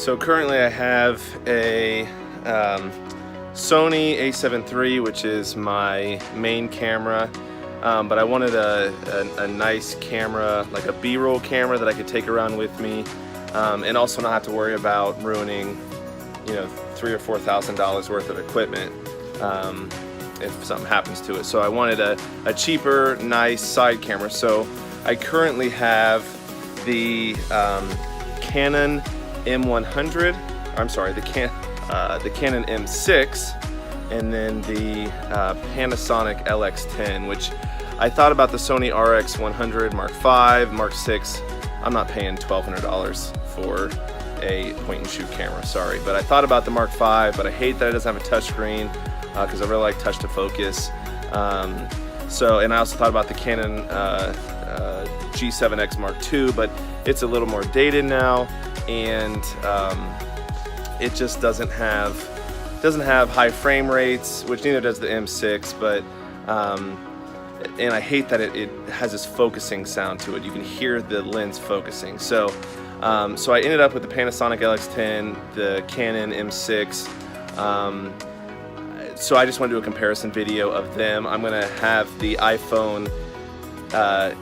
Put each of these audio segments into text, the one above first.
So currently I have a Sony A7iii, which is my main camera, but I wanted a nice camera, like a B-roll camera that I could take around with me, and also not have to worry about ruining, you know, $3,000 or $4,000 worth of equipment if something happens to it. So I wanted a cheaper, nice side camera. So I currently have the Canon M100, I'm sorry, the Canon M6, and then the Panasonic LX10, which I thought about the Sony RX100 Mark V, Mark VI. I'm not paying $1,200 for a point and shoot camera, sorry. But I thought about the Mark V, but I hate that it doesn't have a touchscreen because I really like touch to focus. And I also thought about the Canon G7X Mark II, but it's a little more dated now, and it just doesn't have high frame rates, which neither does the M6. But and I hate that it has this focusing sound to it. You can hear the lens focusing. So I ended up with the Panasonic LX10, the Canon M6. So I just want to do a comparison video of them. I'm gonna have the iPhone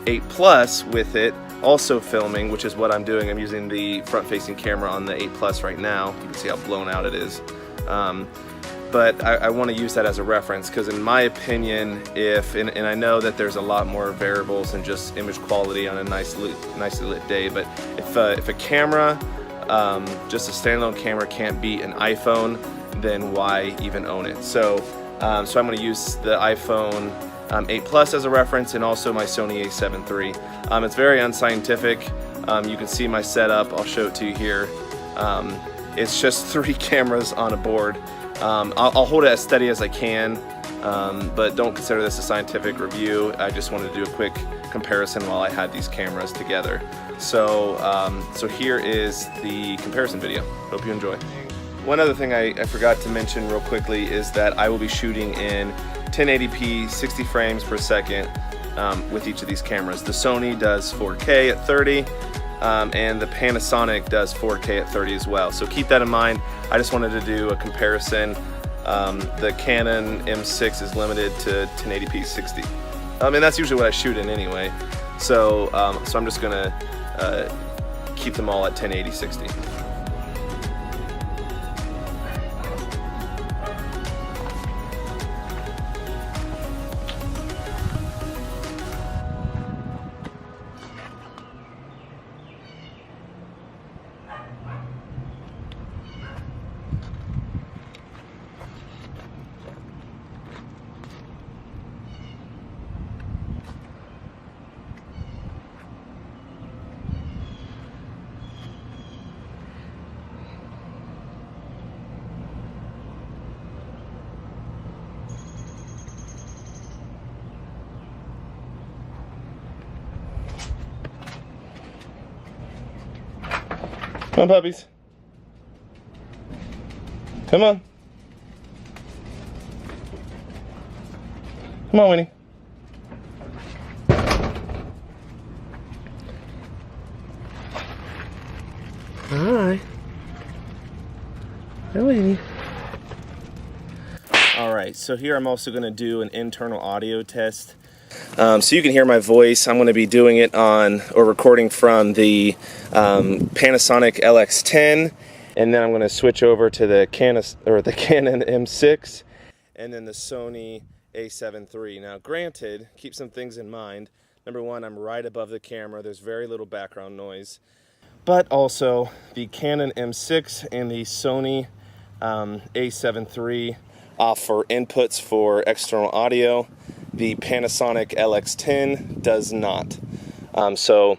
8 Plus with it also filming, which is what I'm doing. I'm using the front-facing camera on the 8 Plus right now. You can see how blown out it is. But I want to use that as a reference because, in my opinion, and I know that there's a lot more variables than just image quality on a nicely lit day, but if a camera, just a standalone camera, can't beat an iPhone, then why even own it? So I'm going to use the iPhone 8 Plus as a reference, and also my Sony A7iii. It's very unscientific. You can see my setup. I'll show it to you here. It's just 3 cameras on a board. I'll hold it as steady as I can, but don't consider this a scientific review. I just wanted to do a quick comparison while I had these cameras together. So here is the comparison video. Hope you enjoy. One other thing I forgot to mention real quickly is that I will be shooting in 1080p 60 frames per second with each of these cameras. The Sony does 4K at 30, and the Panasonic does 4K at 30 as well. So keep that in mind. I just wanted to do a comparison. The Canon M6 is limited to 1080p 60. And that's usually what I shoot in anyway. So I'm just gonna keep them all at 1080 60. Come on, puppies. Come on. Come on, Winnie. Hi. Hi, Winnie. All right, so here I'm also going to do an internal audio test. So you can hear my voice. I'm going to be doing it recording from the Panasonic LX10, and then I'm going to switch over to the Canon M6, and then the Sony A7iii. Now, granted, keep some things in mind. Number one, I'm right above the camera. There's very little background noise. But also, the Canon M6 and the Sony A7iii offer inputs for external audio. The Panasonic LX10 does not. So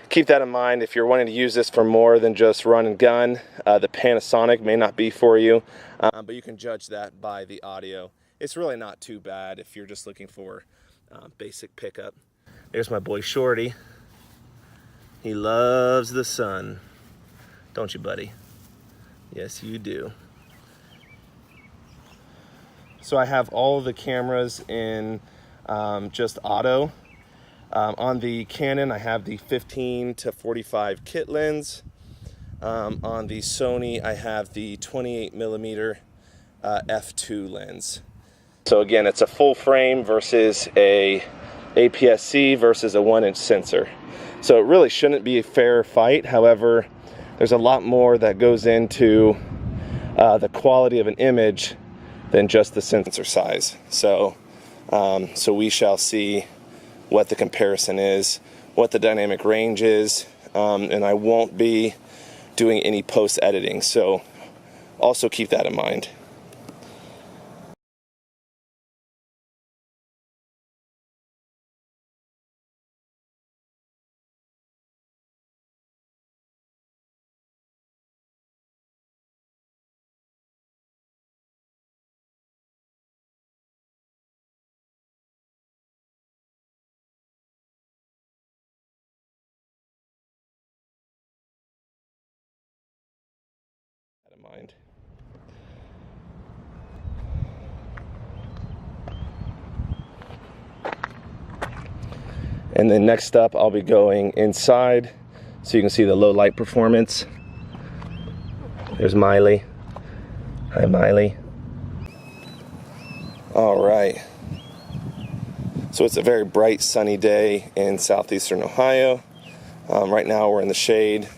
keep that in mind. If you're wanting to use this for more than just run and gun, the Panasonic may not be for you, but you can judge that by the audio. It's really not too bad if you're just looking for basic pickup. There's my boy Shorty. He loves the sun. Don't you, buddy? Yes, you do. So I have all of the cameras in just auto. On the Canon, I have the 15 to 45 kit lens. On the Sony, I have the 28mm f2 lens. So again, it's a full frame versus a aps-c versus a 1-inch sensor. So it really shouldn't be a fair fight. However, there's a lot more that goes into the quality of an image than just the sensor size. So we shall see what the comparison is, what the dynamic range is, and I won't be doing any post editing, so also keep that in mind. Mind. And then next up, I'll be going inside so you can see the low light performance. There's Miley. Hi, Miley. All right. So it's a very bright, sunny day in southeastern Ohio. Right now, we're in the shade.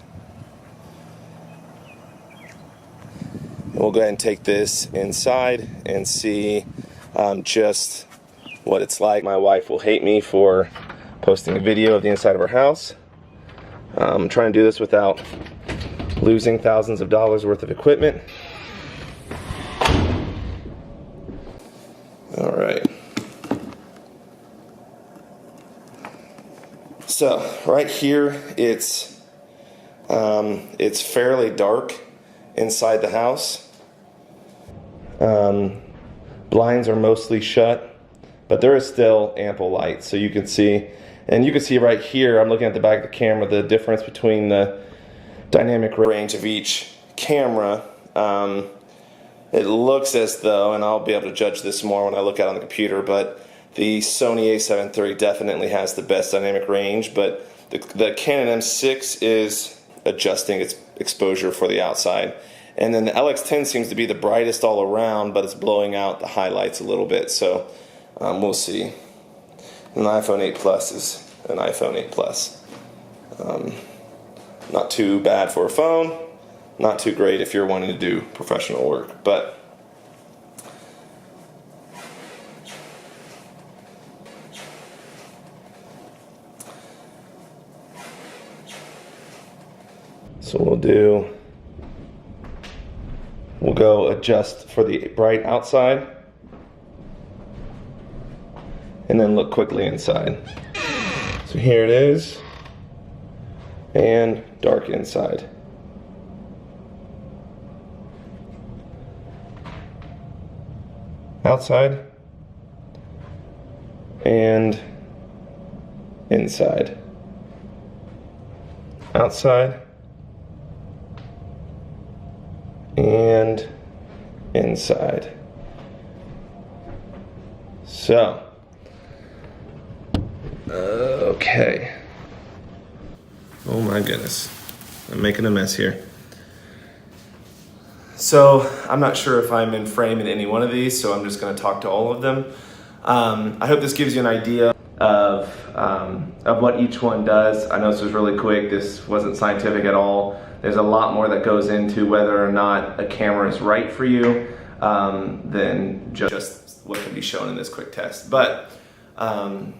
We'll go ahead and take this inside and see just what it's like. My wife will hate me for posting a video of the inside of her house. I'm trying to do this without losing thousands of dollars worth of equipment. All right. So right here, it's fairly dark inside the house. Blinds are mostly shut, but there is still ample light, so you can see. And you can see right here, I'm looking at the back of the camera, the difference between the dynamic range of each camera. It looks as though, and I'll be able to judge this more when I look at it on the computer, but the Sony A7 III definitely has the best dynamic range, but the Canon M6 is adjusting its exposure for the outside. And then the LX10 seems to be the brightest all around, but it's blowing out the highlights a little bit, so we'll see. An iPhone 8 Plus is an iPhone 8 Plus. Not too bad for a phone, not too great if you're wanting to do professional work, but so we'll go adjust for the bright outside and then look quickly inside. So here it is, and dark inside. Outside and inside. Outside and inside. So, okay. Oh my goodness, I'm making a mess here. So I'm not sure if I'm in frame in any one of these, so I'm just going to talk to all of them. I hope this gives you an idea of what each one does. I know this was really quick. This wasn't scientific at all. There's a lot more that goes into whether or not a camera is right for you than just what can be shown in this quick test. But I've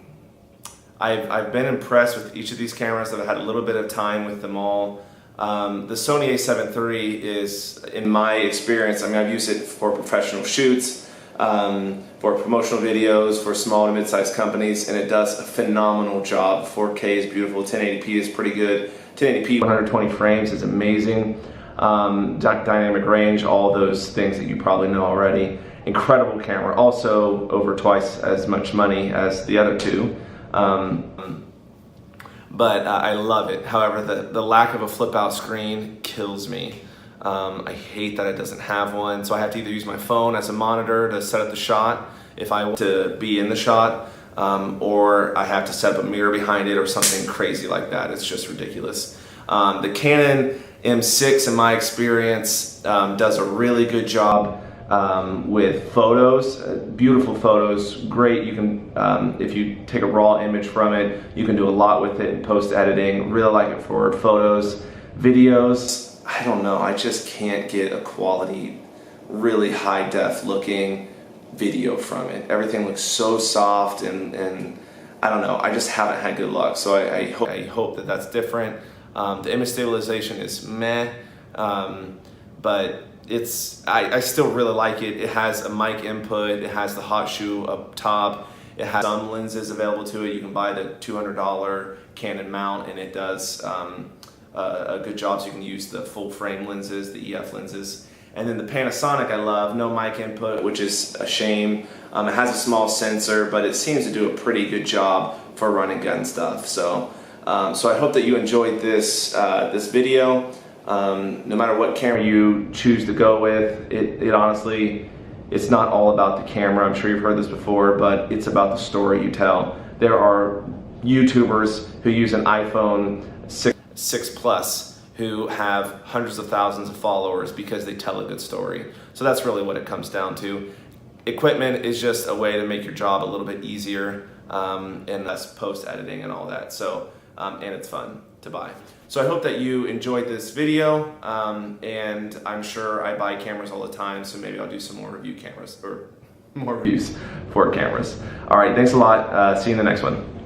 been impressed with each of these cameras. That I've had a little bit of time with them all. The Sony A7 III is, in my experience, I mean, I've used it for professional shoots, for promotional videos, for small and mid-sized companies, and it does a phenomenal job. 4K is beautiful, 1080p is pretty good. 1080p, 120 frames is amazing. Dynamic range, all those things that you probably know already. Incredible camera, also over twice as much money as the other two. But I love it. However, the lack of a flip out screen kills me. I hate that it doesn't have one, so I have to either use my phone as a monitor to set up the shot if I want to be in the shot, or I have to set up a mirror behind it or something crazy like that. It's just ridiculous. The Canon M6, in my experience, does a really good job with photos, beautiful photos, great. You can, if you take a raw image from it, you can do a lot with it in post-editing. Really like it for photos, videos. I don't know, I just can't get a quality, really high-def looking video from it. Everything looks so soft and I don't know, I just haven't had good luck. So I hope that that's different. The image stabilization is meh, but I still really like it. It has a mic input, it has the hot shoe up top, it has some lenses available to it. You can buy the $200 Canon mount and it does a good job, so you can use the full frame lenses, the EF lenses. And then the Panasonic I love, no mic input, which is a shame. It has a small sensor, but it seems to do a pretty good job for run and gun stuff. So I hope that you enjoyed this video. No matter what camera you choose to go with, it honestly, it's not all about the camera. I'm sure you've heard this before, but it's about the story you tell. There are YouTubers who use an iPhone 6 Plus who have hundreds of thousands of followers because they tell a good story. So that's really what it comes down to. Equipment is just a way to make your job a little bit easier, and less post-editing and all that. So, and it's fun to buy. So I hope that you enjoyed this video, and I'm sure I buy cameras all the time, so maybe I'll do some more reviews for cameras. All right, thanks a lot. See you in the next one.